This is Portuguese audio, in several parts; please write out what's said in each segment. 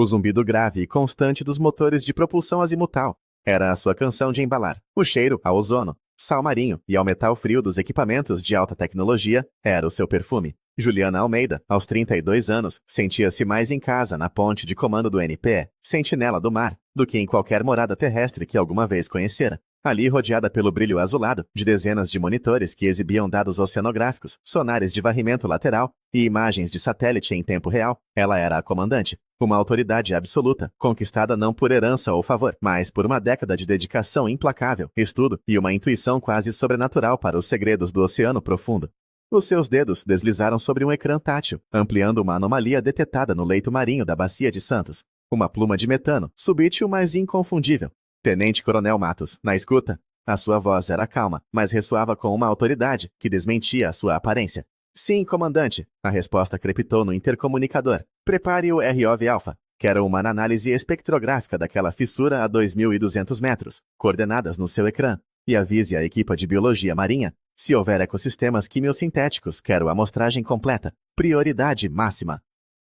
O zumbido grave e constante dos motores de propulsão azimutal era a sua canção de embalar. O cheiro ao ozono, sal marinho e ao metal frio dos equipamentos de alta tecnologia era o seu perfume. Juliana Almeida, aos 32 anos, sentia-se mais em casa na ponte de comando do NPE, sentinela do mar, do que em qualquer morada terrestre que alguma vez conhecera. Ali, rodeada pelo brilho azulado de dezenas de monitores que exibiam dados oceanográficos, sonares de varrimento lateral e imagens de satélite em tempo real, ela era a comandante, uma autoridade absoluta, conquistada não por herança ou favor, mas por uma década de dedicação implacável, estudo e uma intuição quase sobrenatural para os segredos do oceano profundo. Os seus dedos deslizaram sobre um ecrã tátil, ampliando uma anomalia detetada no leito marinho da Bacia de Santos. Uma pluma de metano, subtil mas inconfundível. Tenente Coronel Matos, na escuta, a sua voz era calma, mas ressoava com uma autoridade que desmentia a sua aparência. Sim, comandante, a resposta crepitou no intercomunicador. Prepare o ROV Alpha. Quero uma análise espectrográfica daquela fissura a 2.200 metros, coordenadas no seu ecrã, e avise a equipa de biologia marinha. Se houver ecossistemas quimiosintéticos, quero a amostragem completa. Prioridade máxima.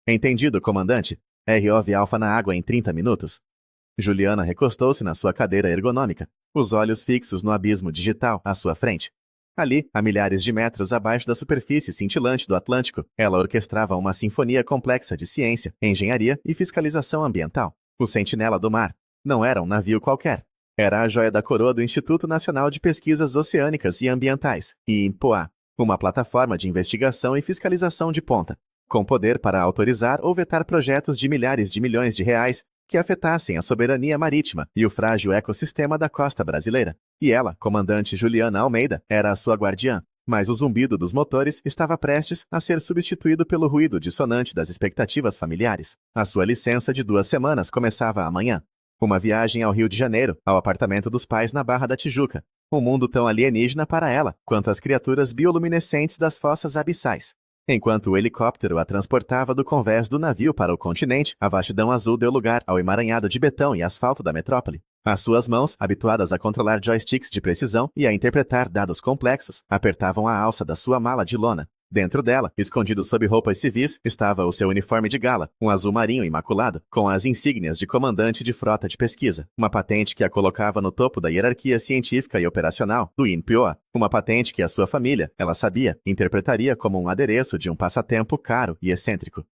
Entendido, comandante. ROV Alpha na água em 30 minutos. Juliana recostou-se na sua cadeira ergonômica, os olhos fixos no abismo digital à sua frente. Ali, a milhares de metros abaixo da superfície cintilante do Atlântico, ela orquestrava uma sinfonia complexa de ciência, engenharia e fiscalização ambiental. O Sentinela do Mar não era um navio qualquer. Era a joia da coroa do Instituto Nacional de Pesquisas Oceânicas e Ambientais, INPOA, uma plataforma de investigação e fiscalização de ponta, com poder para autorizar ou vetar projetos de milhares de milhões de reais que afetassem a soberania marítima e o frágil ecossistema da costa brasileira. E ela, comandante Juliana Almeida, era a sua guardiã, mas o zumbido dos motores estava prestes a ser substituído pelo ruído dissonante das expectativas familiares. A sua licença de 2 semanas começava amanhã. Uma viagem ao Rio de Janeiro, ao apartamento dos pais na Barra da Tijuca. Um mundo tão alienígena para ela, quanto as criaturas bioluminescentes das fossas abissais. Enquanto o helicóptero a transportava do convés do navio para o continente, a vastidão azul deu lugar ao emaranhado de betão e asfalto da metrópole. As suas mãos, habituadas a controlar joysticks de precisão e a interpretar dados complexos, apertavam a alça da sua mala de lona. Dentro dela, escondido sob roupas civis, estava o seu uniforme de gala, um azul marinho imaculado, com as insígnias de comandante de frota de pesquisa, uma patente que a colocava no topo da hierarquia científica e operacional do INPOA, uma patente que a sua família, ela sabia, interpretaria como um adereço de um passatempo caro e excêntrico.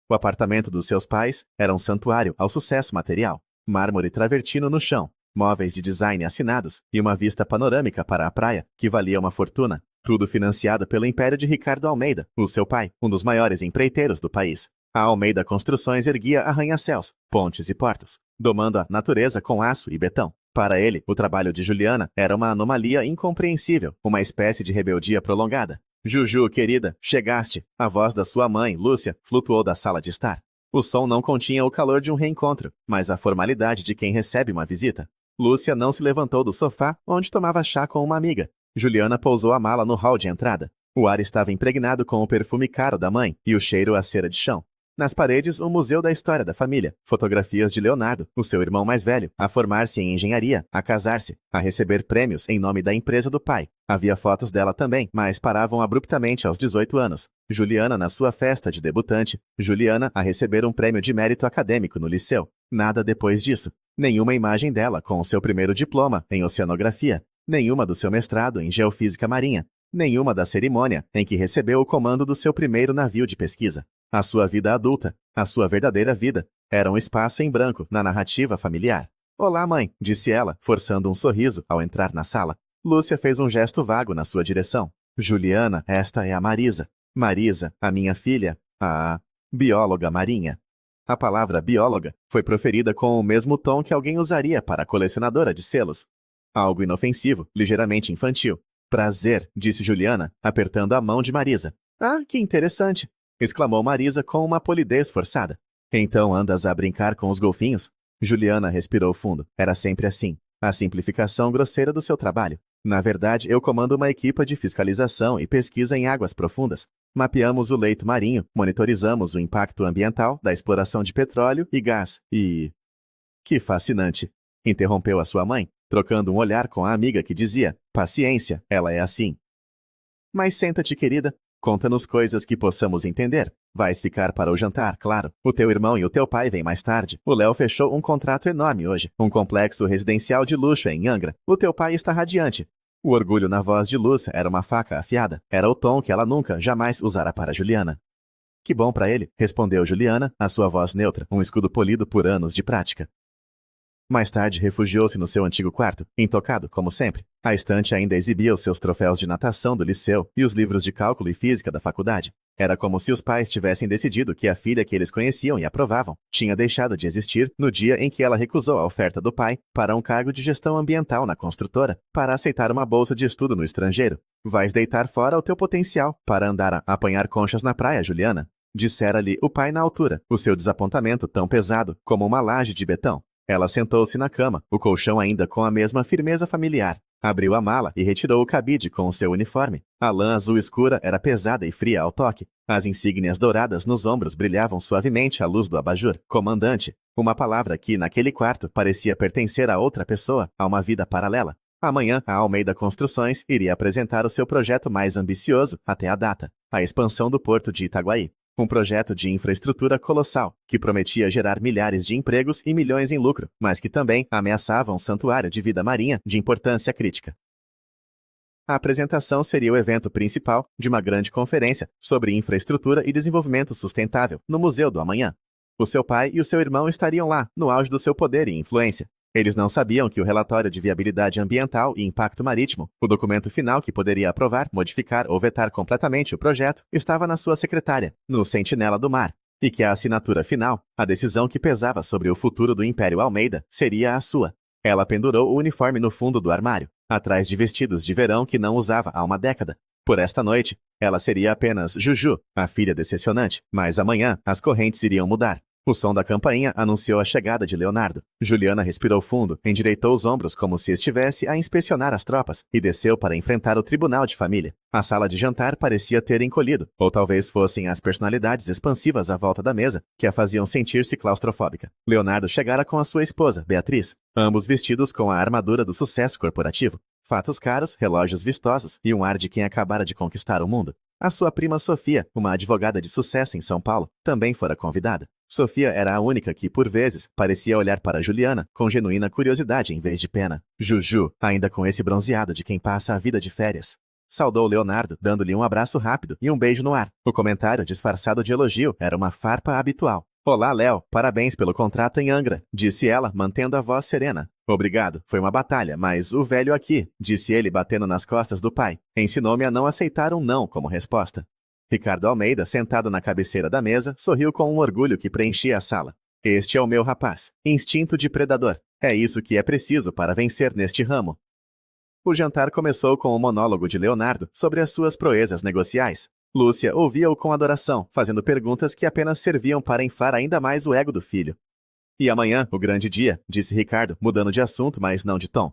O apartamento dos seus pais era um santuário ao sucesso material, mármore travertino no chão, móveis de design assinados e uma vista panorâmica para a praia, que valia uma fortuna. Tudo financiado pelo império de Ricardo Almeida, o seu pai, um dos maiores empreiteiros do país. A Almeida Construções erguia arranha-céus, pontes e portos, domando a natureza com aço e betão. Para ele, o trabalho de Juliana era uma anomalia incompreensível, uma espécie de rebeldia prolongada. Juju, querida, chegaste. A voz da sua mãe, Lúcia, flutuou da sala de estar. O som não continha o calor de um reencontro, mas a formalidade de quem recebe uma visita. Lúcia não se levantou do sofá, onde tomava chá com uma amiga. Juliana pousou a mala no hall de entrada. O ar estava impregnado com o perfume caro da mãe e o cheiro a cera de chão. Nas paredes, o museu da história da família, fotografias de Leonardo, o seu irmão mais velho, a formar-se em engenharia, a casar-se, a receber prêmios em nome da empresa do pai. Havia fotos dela também, mas paravam abruptamente aos 18 anos. Juliana na sua festa de debutante, Juliana a receber um prêmio de mérito acadêmico no liceu. Nada depois disso. Nenhuma imagem dela com o seu primeiro diploma em oceanografia. Nenhuma do seu mestrado em geofísica marinha, nenhuma da cerimônia em que recebeu o comando do seu primeiro navio de pesquisa. A sua vida adulta, a sua verdadeira vida, era um espaço em branco na narrativa familiar. Olá, mãe, disse ela, forçando um sorriso ao entrar na sala. Lúcia fez um gesto vago na sua direção. Juliana, esta é a Marisa. Marisa, a minha filha, a bióloga marinha. A palavra bióloga foi proferida com o mesmo tom que alguém usaria para a colecionadora de selos. Algo inofensivo, ligeiramente infantil. Prazer, disse Juliana, apertando a mão de Marisa. Ah, que interessante! Exclamou Marisa com uma polidez forçada. Então andas a brincar com os golfinhos? Juliana respirou fundo. Era sempre assim. A simplificação grosseira do seu trabalho. Na verdade, eu comando uma equipa de fiscalização e pesquisa em águas profundas. Mapeamos o leito marinho, monitorizamos o impacto ambiental da exploração de petróleo e gás e... Que fascinante! Interrompeu a sua mãe, trocando um olhar com a amiga que dizia, paciência, ela é assim. Mas senta-te, querida. Conta-nos coisas que possamos entender. Vais ficar para o jantar, claro. O teu irmão e o teu pai vêm mais tarde. O Léo fechou um contrato enorme hoje. Um complexo residencial de luxo em Angra. O teu pai está radiante. O orgulho na voz de Lúcia era uma faca afiada. Era o tom que ela nunca, jamais usara para Juliana. Que bom para ele, respondeu Juliana, a sua voz neutra, um escudo polido por anos de prática. Mais tarde, refugiou-se no seu antigo quarto, intocado, como sempre. A estante ainda exibia os seus troféus de natação do liceu e os livros de cálculo e física da faculdade. Era como se os pais tivessem decidido que a filha que eles conheciam e aprovavam tinha deixado de existir no dia em que ela recusou a oferta do pai para um cargo de gestão ambiental na construtora, para aceitar uma bolsa de estudo no estrangeiro. Vais deitar fora o teu potencial para andar a apanhar conchas na praia, Juliana. Dissera-lhe o pai na altura, o seu desapontamento tão pesado como uma laje de betão. Ela sentou-se na cama, o colchão ainda com a mesma firmeza familiar. Abriu a mala e retirou o cabide com o seu uniforme. A lã azul escura era pesada e fria ao toque. As insígnias douradas nos ombros brilhavam suavemente à luz do abajur. Comandante, uma palavra que, naquele quarto, parecia pertencer a outra pessoa, a uma vida paralela. Amanhã, a Almeida Construções iria apresentar o seu projeto mais ambicioso até a data, a expansão do porto de Itaguaí. Um projeto de infraestrutura colossal, que prometia gerar milhares de empregos e milhões em lucro, mas que também ameaçava um santuário de vida marinha de importância crítica. A apresentação seria o evento principal de uma grande conferência sobre infraestrutura e desenvolvimento sustentável no Museu do Amanhã. O seu pai e o seu irmão estariam lá, no auge do seu poder e influência. Eles não sabiam que o relatório de viabilidade ambiental e impacto marítimo, o documento final que poderia aprovar, modificar ou vetar completamente o projeto, estava na sua secretária, no Sentinela do Mar, e que a assinatura final, a decisão que pesava sobre o futuro do Império Almeida, seria a sua. Ela pendurou o uniforme no fundo do armário, atrás de vestidos de verão que não usava há uma década. Por esta noite, ela seria apenas Juju, a filha decepcionante, mas amanhã as correntes iriam mudar. O som da campainha anunciou a chegada de Leonardo. Juliana respirou fundo, endireitou os ombros como se estivesse a inspecionar as tropas e desceu para enfrentar o tribunal de família. A sala de jantar parecia ter encolhido, ou talvez fossem as personalidades expansivas à volta da mesa que a faziam sentir-se claustrofóbica. Leonardo chegara com a sua esposa, Beatriz, ambos vestidos com a armadura do sucesso corporativo. Fatos caros, relógios vistosos e um ar de quem acabara de conquistar o mundo. A sua prima Sofia, uma advogada de sucesso em São Paulo, também fora convidada. Sofia era a única que, por vezes, parecia olhar para Juliana com genuína curiosidade em vez de pena. Juju, ainda com esse bronzeado de quem passa a vida de férias. Saudou Leonardo, dando-lhe um abraço rápido e um beijo no ar. O comentário, disfarçado de elogio, era uma farpa habitual. Olá, Léo, parabéns pelo contrato em Angra, disse ela, mantendo a voz serena. Obrigado, foi uma batalha, mas o velho aqui, disse ele batendo nas costas do pai, ensinou-me a não aceitar um não como resposta. Ricardo Almeida, sentado na cabeceira da mesa, sorriu com um orgulho que preenchia a sala. Este é o meu rapaz, instinto de predador. É isso que é preciso para vencer neste ramo. O jantar começou com o monólogo de Leonardo sobre as suas proezas negociais. Lúcia ouvia-o com adoração, fazendo perguntas que apenas serviam para inflar ainda mais o ego do filho. E amanhã, o grande dia, disse Ricardo, mudando de assunto, mas não de tom.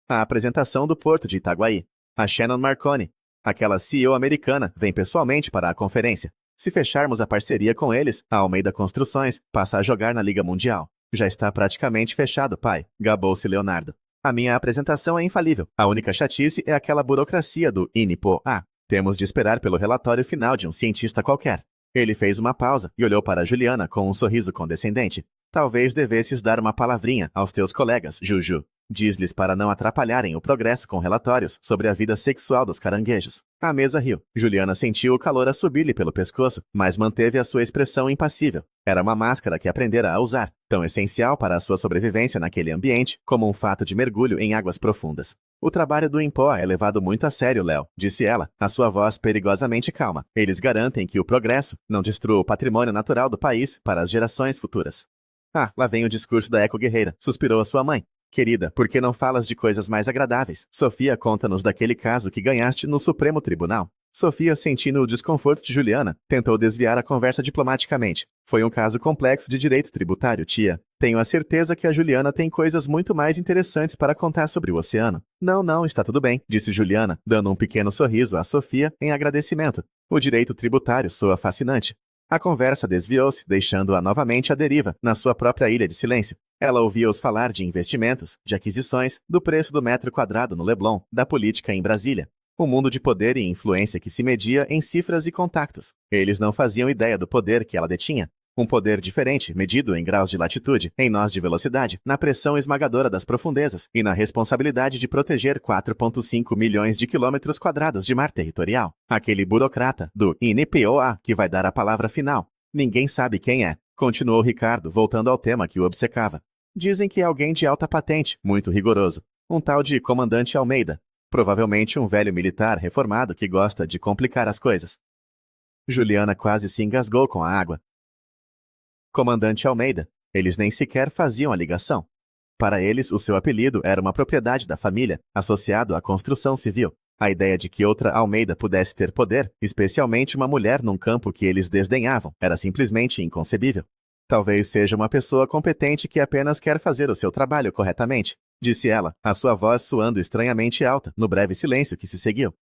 A apresentação do porto de Itaguaí. A Shannon Marconi, aquela CEO americana, vem pessoalmente para a conferência. Se fecharmos a parceria com eles, a Almeida Construções passa a jogar na Liga Mundial. Já está praticamente fechado, pai, gabou-se Leonardo. A minha apresentação é infalível. A única chatice é aquela burocracia do INPO-A. Temos de esperar pelo relatório final de um cientista qualquer. Ele fez uma pausa e olhou para Juliana com um sorriso condescendente. Talvez devesses dar uma palavrinha aos teus colegas, Juju. Diz-lhes para não atrapalharem o progresso com relatórios sobre a vida sexual dos caranguejos. A mesa riu. Juliana sentiu o calor a subir-lhe pelo pescoço, mas manteve a sua expressão impassível. Era uma máscara que aprendera a usar, tão essencial para a sua sobrevivência naquele ambiente como um fato de mergulho em águas profundas. O trabalho do INPO é levado muito a sério, Léo, disse ela, a sua voz perigosamente calma. Eles garantem que o progresso não destrua o patrimônio natural do país para as gerações futuras. Ah, lá vem o discurso da eco-guerreira, suspirou a sua mãe. Querida, por que não falas de coisas mais agradáveis? Sofia, conta-nos daquele caso que ganhaste no Supremo Tribunal. Sofia, sentindo o desconforto de Juliana, tentou desviar a conversa diplomaticamente. Foi um caso complexo de direito tributário, tia. Tenho a certeza que a Juliana tem coisas muito mais interessantes para contar sobre o oceano. Não, está tudo bem, disse Juliana, dando um pequeno sorriso a Sofia em agradecimento. O direito tributário soa fascinante. A conversa desviou-se, deixando-a novamente à deriva, na sua própria ilha de silêncio. Ela ouvia-os falar de investimentos, de aquisições, do preço do metro quadrado no Leblon, da política em Brasília. Um mundo de poder e influência que se media em cifras e contactos. Eles não faziam ideia do poder que ela detinha. Um poder diferente, medido em graus de latitude, em nós de velocidade, na pressão esmagadora das profundezas e na responsabilidade de proteger 4,5 milhões de quilômetros quadrados de mar territorial. Aquele burocrata do INPOA que vai dar a palavra final. Ninguém sabe quem é, continuou Ricardo, voltando ao tema que o obcecava. Dizem que é alguém de alta patente, muito rigoroso. Um tal de Comandante Almeida. Provavelmente um velho militar reformado que gosta de complicar as coisas. Juliana quase se engasgou com a água. Comandante Almeida. Eles nem sequer faziam a ligação. Para eles, o seu apelido era uma propriedade da família, associado à construção civil. A ideia de que outra Almeida pudesse ter poder, especialmente uma mulher num campo que eles desdenhavam, era simplesmente inconcebível. Talvez seja uma pessoa competente que apenas quer fazer o seu trabalho corretamente, disse ela, a sua voz soando estranhamente alta, no breve silêncio que se seguiu.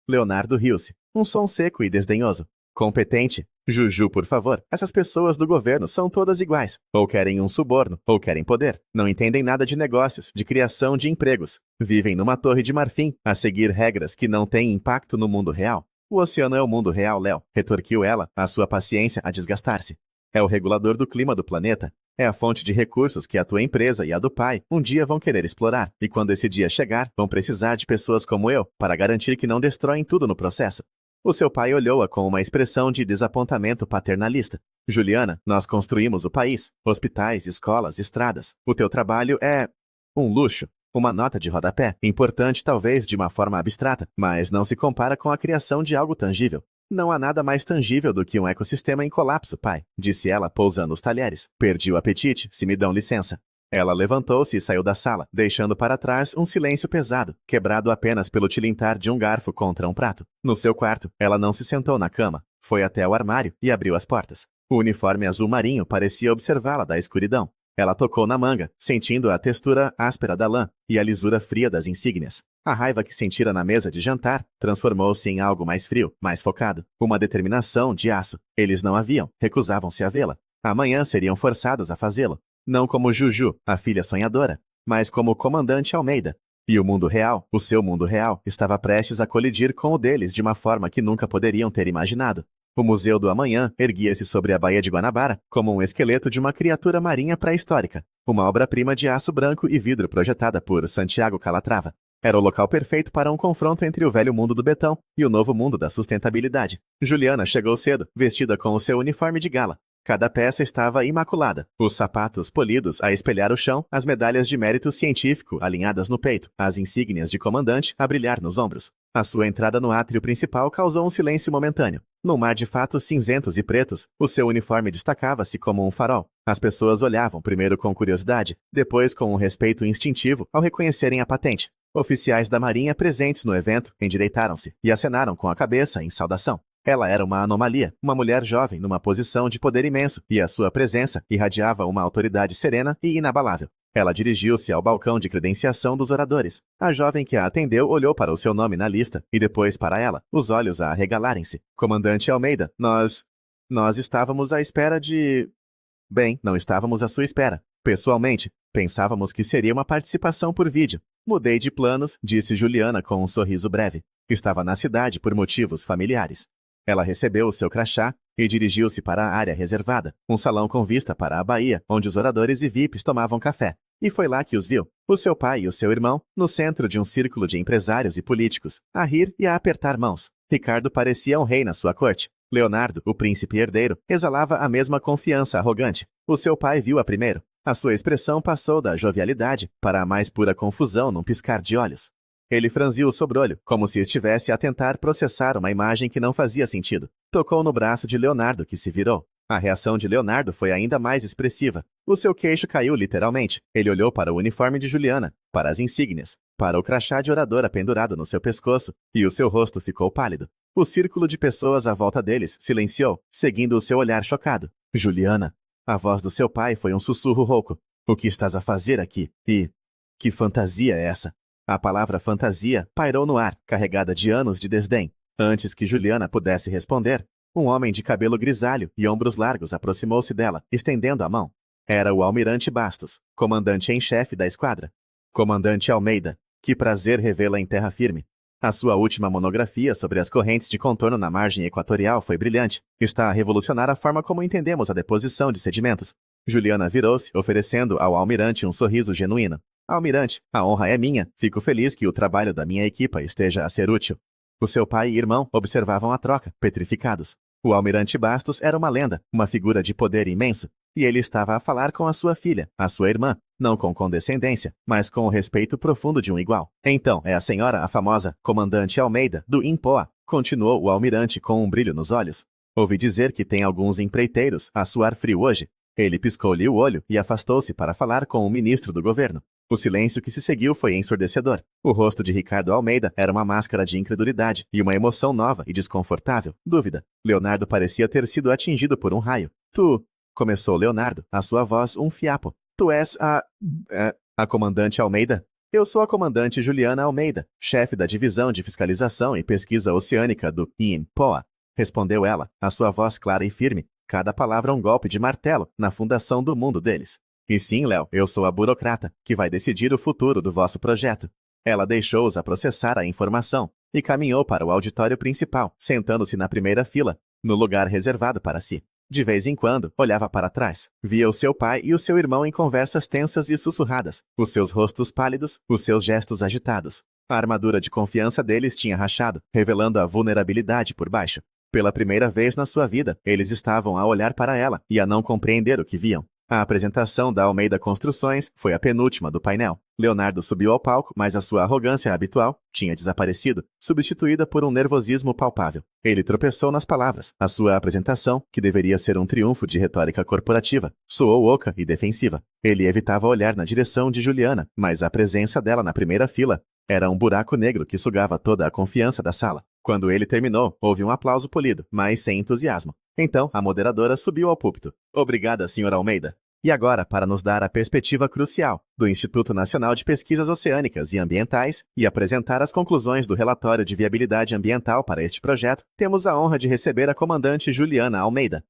Leonardo riu-se, um som seco e desdenhoso. Competente? Juju, por favor, essas pessoas do governo são todas iguais. Ou querem um suborno, ou querem poder. Não entendem nada de negócios, de criação de empregos. Vivem numa torre de marfim, a seguir regras que não têm impacto no mundo real. O oceano é o mundo real, Léo, retorquiu ela, a sua paciência a desgastar-se. É o regulador do clima do planeta. É a fonte de recursos que a tua empresa e a do pai um dia vão querer explorar. E quando esse dia chegar, vão precisar de pessoas como eu para garantir que não destroem tudo no processo. O seu pai olhou-a com uma expressão de desapontamento paternalista. Juliana, nós construímos o país. Hospitais, escolas, estradas. O teu trabalho é um luxo. Uma nota de rodapé, importante talvez de uma forma abstrata, mas não se compara com a criação de algo tangível. Não há nada mais tangível do que um ecossistema em colapso, pai, disse ela, pousando os talheres. Perdi o apetite, se me dão licença. Ela levantou-se e saiu da sala, deixando para trás um silêncio pesado, quebrado apenas pelo tilintar de um garfo contra um prato. No seu quarto, ela não se sentou na cama, foi até o armário e abriu as portas. O uniforme azul marinho parecia observá-la da escuridão. Ela tocou na manga, sentindo a textura áspera da lã e a lisura fria das insígnias. A raiva que sentira na mesa de jantar transformou-se em algo mais frio, mais focado. Uma determinação de aço. Eles não haviam, recusavam-se a vê-la. Amanhã seriam forçados a fazê-lo. Não como Juju, a filha sonhadora, mas como o comandante Almeida. E o mundo real, o seu mundo real, estava prestes a colidir com o deles de uma forma que nunca poderiam ter imaginado. O Museu do Amanhã erguia-se sobre a Baía de Guanabara como um esqueleto de uma criatura marinha pré-histórica, uma obra-prima de aço branco e vidro projetada por Santiago Calatrava. Era o local perfeito para um confronto entre o velho mundo do betão e o novo mundo da sustentabilidade. Juliana chegou cedo, vestida com o seu uniforme de gala. Cada peça estava imaculada. Os sapatos polidos a espelhar o chão, as medalhas de mérito científico alinhadas no peito, as insígnias de comandante a brilhar nos ombros. A sua entrada no átrio principal causou um silêncio momentâneo. No mar de fatos cinzentos e pretos, o seu uniforme destacava-se como um farol. As pessoas olhavam primeiro com curiosidade, depois com um respeito instintivo ao reconhecerem a patente. Oficiais da Marinha presentes no evento endireitaram-se e acenaram com a cabeça em saudação. Ela era uma anomalia, uma mulher jovem numa posição de poder imenso, e a sua presença irradiava uma autoridade serena e inabalável. Ela dirigiu-se ao balcão de credenciação dos oradores. A jovem que a atendeu olhou para o seu nome na lista, e depois para ela, os olhos a arregalarem-se. Comandante Almeida, nós estávamos à espera de... Bem, não estávamos à sua espera. Pessoalmente, pensávamos que seria uma participação por vídeo. Mudei de planos, disse Juliana com um sorriso breve. Estava na cidade por motivos familiares. Ela recebeu o seu crachá e dirigiu-se para a área reservada, um salão com vista para a baía, onde os oradores e VIPs tomavam café. E foi lá que os viu, o seu pai e o seu irmão, no centro de um círculo de empresários e políticos, a rir e a apertar mãos. Ricardo parecia um rei na sua corte. Leonardo, o príncipe herdeiro, exalava a mesma confiança arrogante. O seu pai viu-a primeiro. A sua expressão passou da jovialidade para a mais pura confusão num piscar de olhos. Ele franziu o sobrolho, como se estivesse a tentar processar uma imagem que não fazia sentido. Tocou no braço de Leonardo, que se virou. A reação de Leonardo foi ainda mais expressiva. O seu queixo caiu literalmente. Ele olhou para o uniforme de Juliana, para as insígnias, para o crachá de oradora pendurado no seu pescoço, e o seu rosto ficou pálido. O círculo de pessoas à volta deles silenciou, seguindo o seu olhar chocado. Juliana. A voz do seu pai foi um sussurro rouco. O que estás a fazer aqui? E... que fantasia é essa? A palavra fantasia pairou no ar, carregada de anos de desdém. Antes que Juliana pudesse responder, um homem de cabelo grisalho e ombros largos aproximou-se dela, estendendo a mão. Era o almirante Bastos, comandante em chefe da esquadra. Comandante Almeida, que prazer revê-la em terra firme. A sua última monografia sobre as correntes de contorno na margem equatorial foi brilhante. Está a revolucionar a forma como entendemos a deposição de sedimentos. Juliana virou-se, oferecendo ao almirante um sorriso genuíno. Almirante, a honra é minha. Fico feliz que o trabalho da minha equipa esteja a ser útil. O seu pai e irmão observavam a troca, petrificados. O almirante Bastos era uma lenda, uma figura de poder imenso. E ele estava a falar com a sua filha, a sua irmã, não com condescendência, mas com o respeito profundo de um igual. Então, é a senhora, a famosa comandante Almeida, do INPOA, continuou o almirante com um brilho nos olhos. Ouvi dizer que tem alguns empreiteiros a suar frio hoje. Ele piscou-lhe o olho e afastou-se para falar com o ministro do governo. O silêncio que se seguiu foi ensurdecedor. O rosto de Ricardo Almeida era uma máscara de incredulidade e uma emoção nova e desconfortável, dúvida. Leonardo parecia ter sido atingido por um raio. Tu... Começou Leonardo, a sua voz um fiapo. Tu és a comandante Almeida? Eu sou a comandante Juliana Almeida, chefe da Divisão de Fiscalização e Pesquisa Oceânica do INPOA, respondeu ela, a sua voz clara e firme, cada palavra um golpe de martelo na fundação do mundo deles. E sim, Léo, eu sou a burocrata, que vai decidir o futuro do vosso projeto. Ela deixou-os a processar a informação e caminhou para o auditório principal, sentando-se na primeira fila, no lugar reservado para si. De vez em quando, olhava para trás. Via o seu pai e o seu irmão em conversas tensas e sussurradas, os seus rostos pálidos, os seus gestos agitados. A armadura de confiança deles tinha rachado, revelando a vulnerabilidade por baixo. Pela primeira vez na sua vida, eles estavam a olhar para ela e a não compreender o que viam. A apresentação da Almeida Construções foi a penúltima do painel. Leonardo subiu ao palco, mas a sua arrogância habitual tinha desaparecido, substituída por um nervosismo palpável. Ele tropeçou nas palavras. A sua apresentação, que deveria ser um triunfo de retórica corporativa, soou oca e defensiva. Ele evitava olhar na direção de Juliana, mas a presença dela na primeira fila era um buraco negro que sugava toda a confiança da sala. Quando ele terminou, houve um aplauso polido, mas sem entusiasmo. Então, a moderadora subiu ao púlpito. Obrigada, Sr. Almeida. E agora, para nos dar a perspectiva crucial do Instituto Nacional de Pesquisas Oceânicas e Ambientais e apresentar as conclusões do relatório de viabilidade ambiental para este projeto, temos a honra de receber a comandante Juliana Almeida.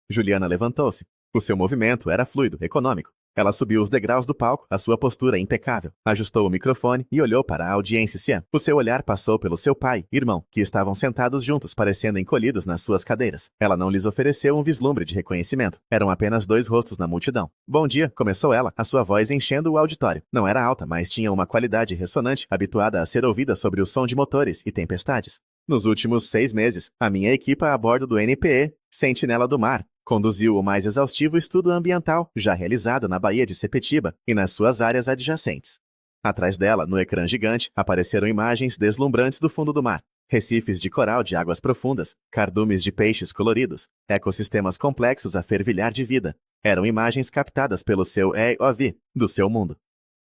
Juliana levantou-se. O seu movimento era fluido, econômico. Ela subiu os degraus do palco, a sua postura impecável, ajustou o microfone e olhou para a audiência. O seu olhar passou pelo seu pai e irmão, que estavam sentados juntos, parecendo encolhidos nas suas cadeiras. Ela não lhes ofereceu um vislumbre de reconhecimento. Eram apenas dois rostos na multidão. Bom dia, começou ela, a sua voz enchendo o auditório. Não era alta, mas tinha uma qualidade ressonante, habituada a ser ouvida sobre o som de motores e tempestades. Nos últimos 6 meses, a minha equipa a bordo do NPE, Sentinela do Mar, conduziu o mais exaustivo estudo ambiental já realizado na Baía de Sepetiba e nas suas áreas adjacentes. Atrás dela, no ecrã gigante, apareceram imagens deslumbrantes do fundo do mar. Recifes de coral de águas profundas, cardumes de peixes coloridos, ecossistemas complexos a fervilhar de vida. Eram imagens captadas pelo seu EOV, do seu mundo.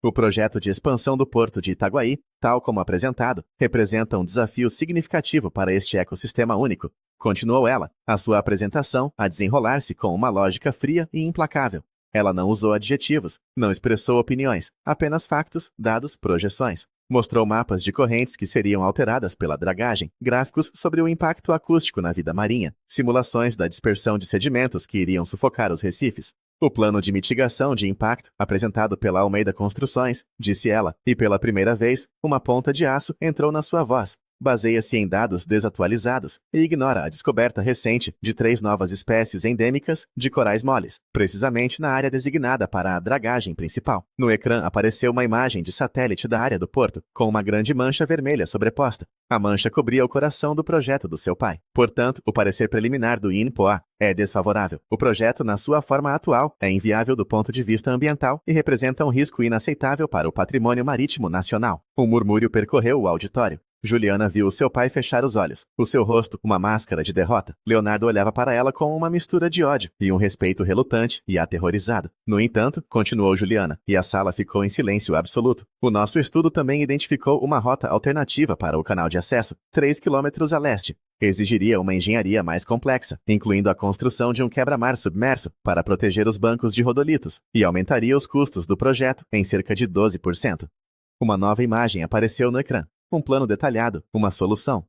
O projeto de expansão do porto de Itaguaí, tal como apresentado, representa um desafio significativo para este ecossistema único. Continuou ela, a sua apresentação a desenrolar-se com uma lógica fria e implacável. Ela não usou adjetivos, não expressou opiniões, apenas factos, dados, projeções. Mostrou mapas de correntes que seriam alteradas pela dragagem, gráficos sobre o impacto acústico na vida marinha, simulações da dispersão de sedimentos que iriam sufocar os recifes. O plano de mitigação de impacto, apresentado pela Almeida Construções, disse ela, e pela primeira vez, uma ponta de aço entrou na sua voz. Baseia-se em dados desatualizados e ignora a descoberta recente de 3 novas espécies endêmicas de corais moles, precisamente na área designada para a dragagem principal. No ecrã apareceu uma imagem de satélite da área do porto, com uma grande mancha vermelha sobreposta. A mancha cobria o coração do projeto do seu pai. Portanto, o parecer preliminar do INPOA é desfavorável. O projeto, na sua forma atual, é inviável do ponto de vista ambiental e representa um risco inaceitável para o patrimônio marítimo nacional. Um murmúrio percorreu o auditório. Juliana viu o seu pai fechar os olhos. O seu rosto, uma máscara de derrota. Leonardo olhava para ela com uma mistura de ódio e um respeito relutante e aterrorizado. No entanto, continuou Juliana, e a sala ficou em silêncio absoluto. O nosso estudo também identificou uma rota alternativa para o canal de acesso, 3 quilômetros a leste. Exigiria uma engenharia mais complexa, incluindo a construção de um quebra-mar submerso para proteger os bancos de rodolitos, e aumentaria os custos do projeto em cerca de 12%. Uma nova imagem apareceu no ecrã. Um plano detalhado, uma solução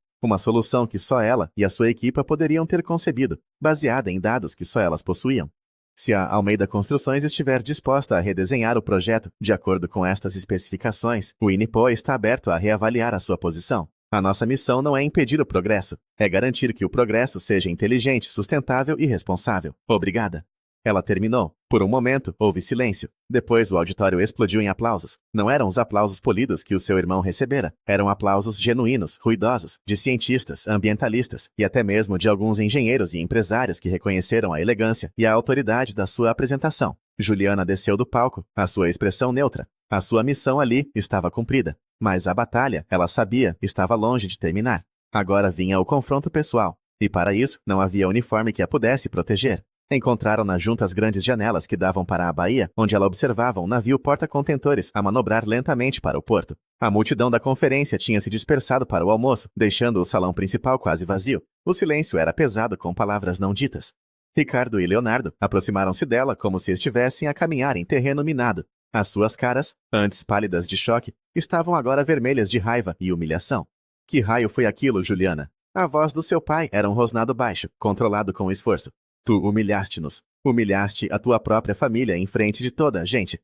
que só ela e a sua equipa poderiam ter concebido, baseada em dados que só elas possuíam. Se a Almeida Construções estiver disposta a redesenhar o projeto de acordo com estas especificações, o INPO está aberto a reavaliar a sua posição. A nossa missão não é impedir o progresso, é garantir que o progresso seja inteligente, sustentável e responsável. Obrigada. Ela terminou. Por um momento, houve silêncio. Depois o auditório explodiu em aplausos. Não eram os aplausos polidos que o seu irmão recebera. Eram aplausos genuínos, ruidosos, de cientistas, ambientalistas e até mesmo de alguns engenheiros e empresários que reconheceram a elegância e a autoridade da sua apresentação. Juliana desceu do palco, a sua expressão neutra. A sua missão ali estava cumprida. Mas a batalha, ela sabia, estava longe de terminar. Agora vinha o confronto pessoal. E para isso, não havia uniforme que a pudesse proteger. Encontraram-na junto às grandes janelas que davam para a baía, onde ela observava um navio porta-contentores a manobrar lentamente para o porto. A multidão da conferência tinha se dispersado para o almoço, deixando o salão principal quase vazio. O silêncio era pesado com palavras não ditas. Ricardo e Leonardo aproximaram-se dela como se estivessem a caminhar em terreno minado. As suas caras, antes pálidas de choque, estavam agora vermelhas de raiva e humilhação. Que raio foi aquilo, Juliana? A voz do seu pai era um rosnado baixo, controlado com esforço. Tu humilhaste-nos. Humilhaste a tua própria família em frente de toda a gente.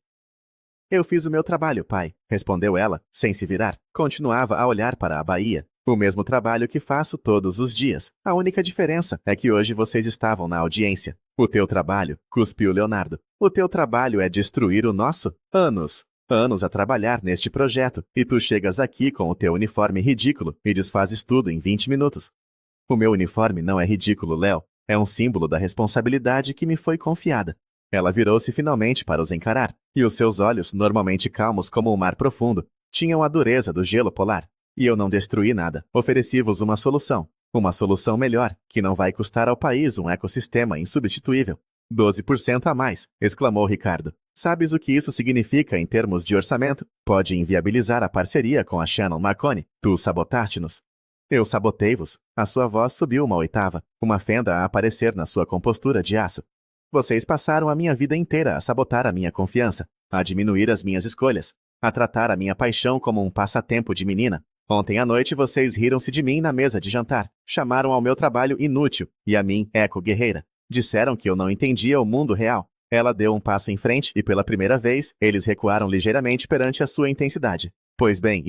Eu fiz o meu trabalho, pai, respondeu ela, sem se virar. Continuava a olhar para a baía. O mesmo trabalho que faço todos os dias. A única diferença é que hoje vocês estavam na audiência. O teu trabalho, cuspiu Leonardo. O teu trabalho é destruir o nosso? Anos a trabalhar neste projeto, e tu chegas aqui com o teu uniforme ridículo e desfazes tudo em 20 minutos. O meu uniforme não é ridículo, Léo. É um símbolo da responsabilidade que me foi confiada. Ela virou-se finalmente para os encarar, e os seus olhos, normalmente calmos como o mar profundo, tinham a dureza do gelo polar. E eu não destruí nada. Ofereci-vos uma solução melhor, que não vai custar ao país um ecossistema insubstituível. 12% a mais, exclamou Ricardo. Sabes o que isso significa em termos de orçamento? Pode inviabilizar a parceria com a Shannon Marconi. Tu sabotaste-nos. Eu sabotei-vos. A sua voz subiu uma oitava, uma fenda a aparecer na sua compostura de aço. Vocês passaram a minha vida inteira a sabotar a minha confiança, a diminuir as minhas escolhas, a tratar a minha paixão como um passatempo de menina. Ontem à noite vocês riram-se de mim na mesa de jantar, chamaram ao meu trabalho inútil e a mim eco-guerreira. Disseram que eu não entendia o mundo real. Ela deu um passo em frente e pela primeira vez eles recuaram ligeiramente perante a sua intensidade. Pois bem,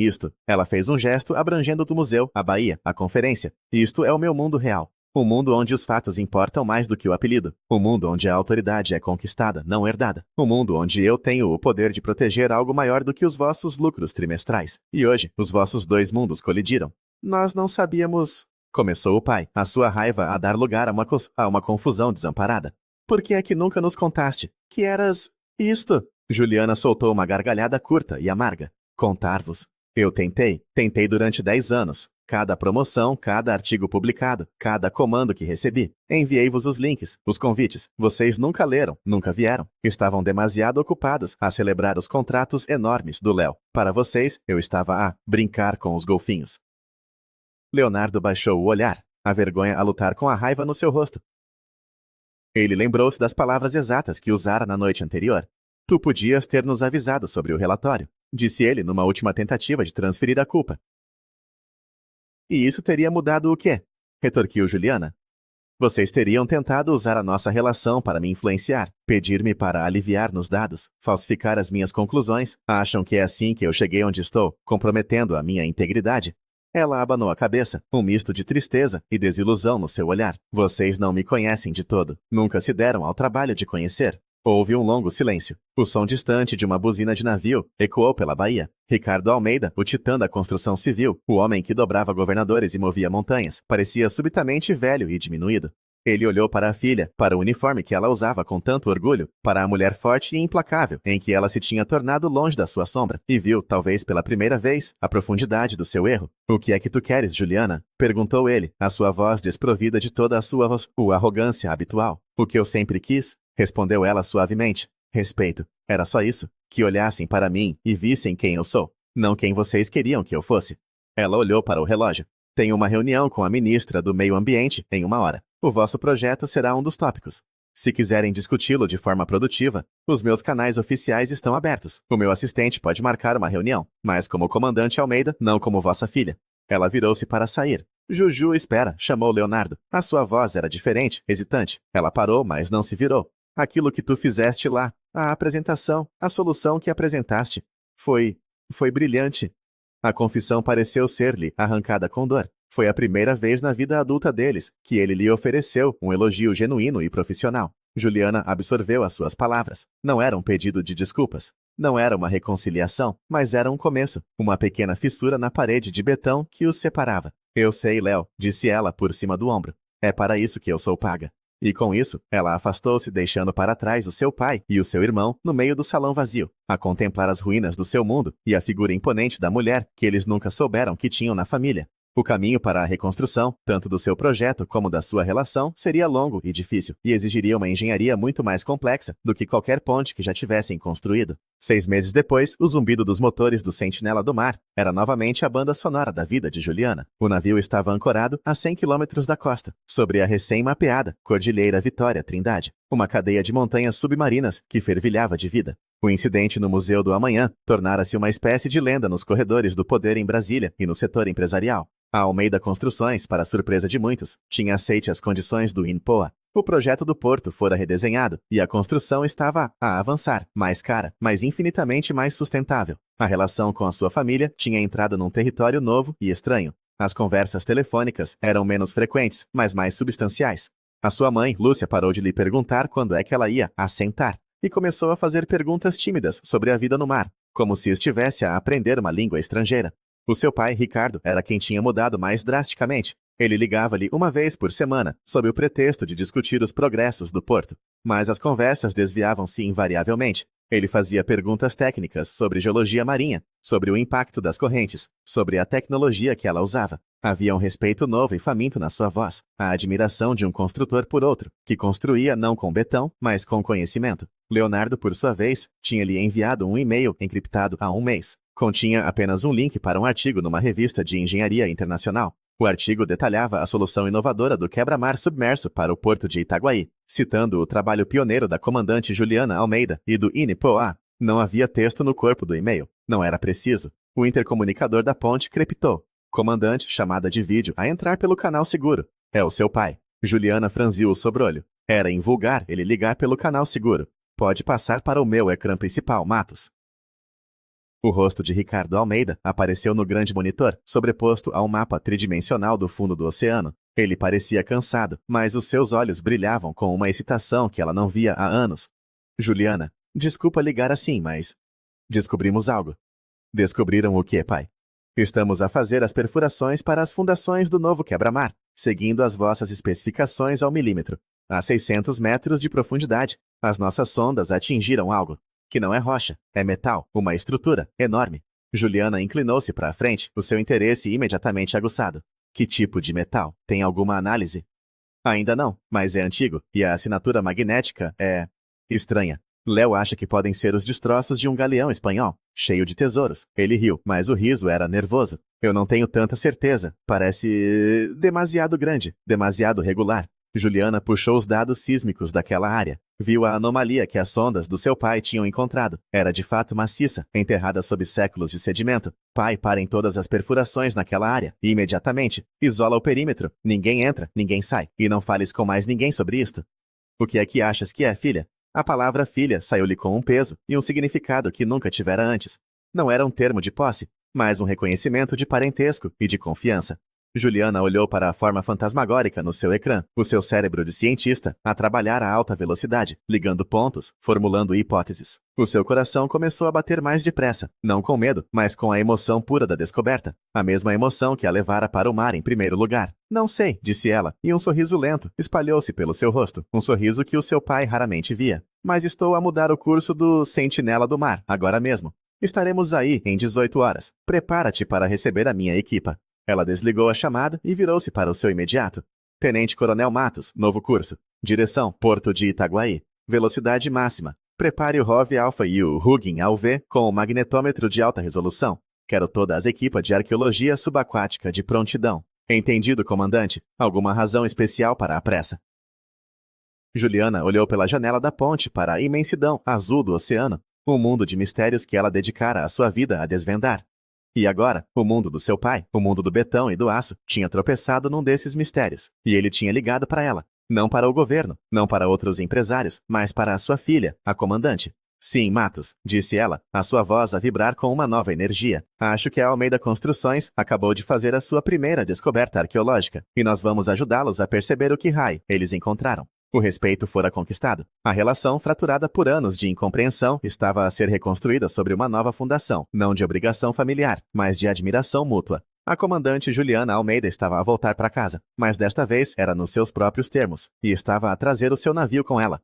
ela fez um gesto abrangendo do museu, a baía, a conferência. Isto é o meu mundo real. O mundo onde os fatos importam mais do que o apelido. O mundo onde a autoridade é conquistada, não herdada. O mundo onde eu tenho o poder de proteger algo maior do que os vossos lucros trimestrais. E hoje, os vossos dois mundos colidiram. Nós não sabíamos... Começou o pai, a sua raiva a dar lugar a uma confusão desamparada. Por que é que nunca nos contaste? Que eras... isto? Juliana soltou uma gargalhada curta e amarga. Contar-vos. Eu tentei durante 10 anos. Cada promoção, cada artigo publicado, cada comando que recebi. Enviei-vos os links, os convites. Vocês nunca leram, nunca vieram. Estavam demasiado ocupados a celebrar os contratos enormes do Léo. Para vocês, eu estava a brincar com os golfinhos. Leonardo baixou o olhar, a vergonha a lutar com a raiva no seu rosto. Ele lembrou-se das palavras exatas que usara na noite anterior. Tu podias ter nos avisado sobre o relatório, disse ele numa última tentativa de transferir a culpa. E isso teria mudado o quê? Retorquiu Juliana. Vocês teriam tentado usar a nossa relação para me influenciar, pedir-me para aliviar nos dados, falsificar as minhas conclusões. Acham que é assim que eu cheguei onde estou, comprometendo a minha integridade? Ela abanou a cabeça, um misto de tristeza e desilusão no seu olhar. Vocês não me conhecem de todo. Nunca se deram ao trabalho de conhecer. Houve um longo silêncio. O som distante de uma buzina de navio ecoou pela baía. Ricardo Almeida, o titã da construção civil, o homem que dobrava governadores e movia montanhas, parecia subitamente velho e diminuído. Ele olhou para a filha, para o uniforme que ela usava com tanto orgulho, para a mulher forte e implacável em que ela se tinha tornado longe da sua sombra, e viu, talvez pela primeira vez, a profundidade do seu erro. O que é que tu queres, Juliana? Perguntou ele, a sua voz desprovida de toda a sua arrogância habitual. O que eu sempre quis, respondeu ela suavemente. Respeito. Era só isso. Que olhassem para mim e vissem quem eu sou, não quem vocês queriam que eu fosse. Ela olhou para o relógio. Tenho uma reunião com a ministra do Meio Ambiente em 1 hora. O vosso projeto será um dos tópicos. Se quiserem discuti-lo de forma produtiva, os meus canais oficiais estão abertos. O meu assistente pode marcar uma reunião, mas como comandante Almeida, não como vossa filha. Ela virou-se para sair. Juju, espera, chamou Leonardo. A sua voz era diferente, hesitante. Ela parou, mas não se virou. Aquilo que tu fizeste lá, a apresentação, a solução que apresentaste. Foi brilhante. A confissão pareceu ser-lhe arrancada com dor. Foi a primeira vez na vida adulta deles que ele lhe ofereceu um elogio genuíno e profissional. Juliana absorveu as suas palavras. Não era um pedido de desculpas. Não era uma reconciliação, mas era um começo, uma pequena fissura na parede de betão que os separava. Eu sei, Léo, disse ela por cima do ombro. É para isso que eu sou paga. E com isso, ela afastou-se, deixando para trás o seu pai e o seu irmão no meio do salão vazio, a contemplar as ruínas do seu mundo e a figura imponente da mulher que eles nunca souberam que tinham na família. O caminho para a reconstrução, tanto do seu projeto como da sua relação, seria longo e difícil, e exigiria uma engenharia muito mais complexa do que qualquer ponte que já tivessem construído. 6 meses depois, o zumbido dos motores do Sentinela do Mar era novamente a banda sonora da vida de Juliana. O navio estava ancorado a 100 quilômetros da costa, sobre a recém-mapeada Cordilheira Vitória Trindade, uma cadeia de montanhas submarinas que fervilhava de vida. O incidente no Museu do Amanhã tornara-se uma espécie de lenda nos corredores do poder em Brasília e no setor empresarial. A Almeida Construções, para a surpresa de muitos, tinha aceite as condições do INPOA. O projeto do porto fora redesenhado e a construção estava a avançar, mais cara, mas infinitamente mais sustentável. A relação com a sua família tinha entrado num território novo e estranho. As conversas telefônicas eram menos frequentes, mas mais substanciais. A sua mãe, Lúcia, parou de lhe perguntar quando é que ela ia assentar e começou a fazer perguntas tímidas sobre a vida no mar, como se estivesse a aprender uma língua estrangeira. O seu pai, Ricardo, era quem tinha mudado mais drasticamente. Ele ligava-lhe uma vez por semana, sob o pretexto de discutir os progressos do porto. Mas as conversas desviavam-se invariavelmente. Ele fazia perguntas técnicas sobre geologia marinha, sobre o impacto das correntes, sobre a tecnologia que ela usava. Havia um respeito novo e faminto na sua voz, a admiração de um construtor por outro, que construía não com betão, mas com conhecimento. Leonardo, por sua vez, tinha-lhe enviado um e-mail encriptado há um mês. Continha apenas um link para um artigo numa revista de engenharia internacional. O artigo detalhava a solução inovadora do quebra-mar submerso para o porto de Itaguaí, citando o trabalho pioneiro da comandante Juliana Almeida e do INPOA. Não havia texto no corpo do e-mail. Não era preciso. O intercomunicador da ponte crepitou. Comandante, chamada de vídeo a entrar pelo canal seguro. É o seu pai. Juliana franziu o sobrolho. Era invulgar ele ligar pelo canal seguro. Pode passar para o meu ecrã principal, Matos. O rosto de Ricardo Almeida apareceu no grande monitor, sobreposto ao mapa tridimensional do fundo do oceano. Ele parecia cansado, mas os seus olhos brilhavam com uma excitação que ela não via há anos. Juliana, desculpa ligar assim, mas... Descobrimos algo. Descobriram o quê, pai? Estamos a fazer as perfurações para as fundações do novo quebra-mar, seguindo as vossas especificações ao milímetro. A 600 metros de profundidade, as nossas sondas atingiram algo. Que não é rocha, é metal, uma estrutura enorme. Juliana inclinou-se para a frente, o seu interesse imediatamente aguçado. Que tipo de metal? Tem alguma análise? Ainda não, mas é antigo, e a assinatura magnética é... estranha. Léo acha que podem ser os destroços de um galeão espanhol, cheio de tesouros. Ele riu, mas o riso era nervoso. Eu não tenho tanta certeza. Parece... demasiado grande, demasiado regular. Juliana puxou os dados sísmicos daquela área. Viu a anomalia que as sondas do seu pai tinham encontrado. Era de fato maciça, enterrada sob séculos de sedimento. Pai, parem todas as perfurações naquela área. Imediatamente. Isola o perímetro. Ninguém entra, ninguém sai. E não fales com mais ninguém sobre isto. O que é que achas que é, filha? A palavra filha saiu-lhe com um peso e um significado que nunca tivera antes. Não era um termo de posse, mas um reconhecimento de parentesco e de confiança. Juliana olhou para a forma fantasmagórica no seu ecrã, o seu cérebro de cientista, a trabalhar a alta velocidade, ligando pontos, formulando hipóteses. O seu coração começou a bater mais depressa, não com medo, mas com a emoção pura da descoberta. A mesma emoção que a levara para o mar em primeiro lugar. Não sei, disse ela, e um sorriso lento espalhou-se pelo seu rosto, um sorriso que o seu pai raramente via. Mas estou a mudar o curso do Sentinela do Mar, agora mesmo. Estaremos aí em 18 horas. Prepara-te para receber a minha equipa. Ela desligou a chamada e virou-se para o seu imediato. Tenente Coronel Matos, novo curso. Direção, Porto de Itaguaí. Velocidade máxima. Prepare o ROV Alpha e o Hugin AUV com o magnetômetro de alta resolução. Quero todas as equipas de arqueologia subaquática de prontidão. Entendido, comandante? Alguma razão especial para a pressa? Juliana olhou pela janela da ponte para a imensidão azul do oceano, um mundo de mistérios que ela dedicara a sua vida a desvendar. E agora, o mundo do seu pai, o mundo do betão e do aço, tinha tropeçado num desses mistérios, e ele tinha ligado para ela. Não para o governo, não para outros empresários, mas para a sua filha, a comandante. Sim, Matos, disse ela, a sua voz a vibrar com uma nova energia. Acho que a Almeida Construções acabou de fazer a sua primeira descoberta arqueológica, e nós vamos ajudá-los a perceber o que raio eles encontraram. O respeito fora conquistado. A relação, fraturada por anos de incompreensão, estava a ser reconstruída sobre uma nova fundação, não de obrigação familiar, mas de admiração mútua. A comandante Juliana Almeida estava a voltar para casa, mas desta vez era nos seus próprios termos, e estava a trazer o seu navio com ela.